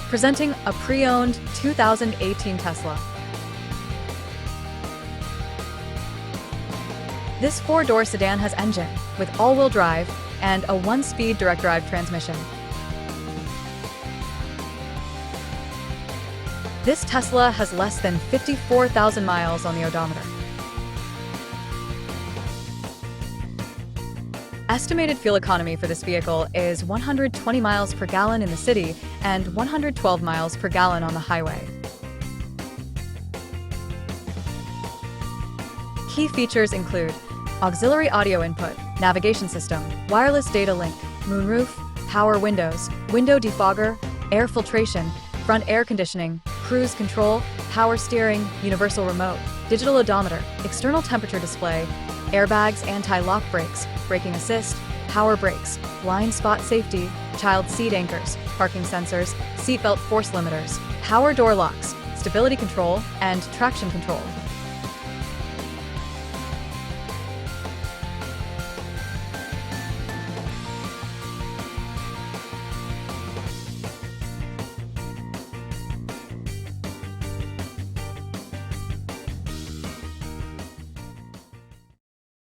presenting a pre-owned 2018 Tesla. This four-door sedan has engine with all-wheel drive and a 1-speed direct-drive transmission. This Tesla has less than 54,000 miles on the odometer. Estimated fuel economy for this vehicle is 120 miles per gallon in the city and 112 miles per gallon on the highway. Key features include auxiliary audio input, navigation system, wireless data link, moonroof, power windows, window defogger, air filtration, front air conditioning, cruise control, power steering, universal remote, digital odometer, external temperature display, airbags, anti-lock brakes, braking assist, power brakes, blind spot safety, child seat anchors, parking sensors, seatbelt force limiters, power door locks, stability control, and traction control.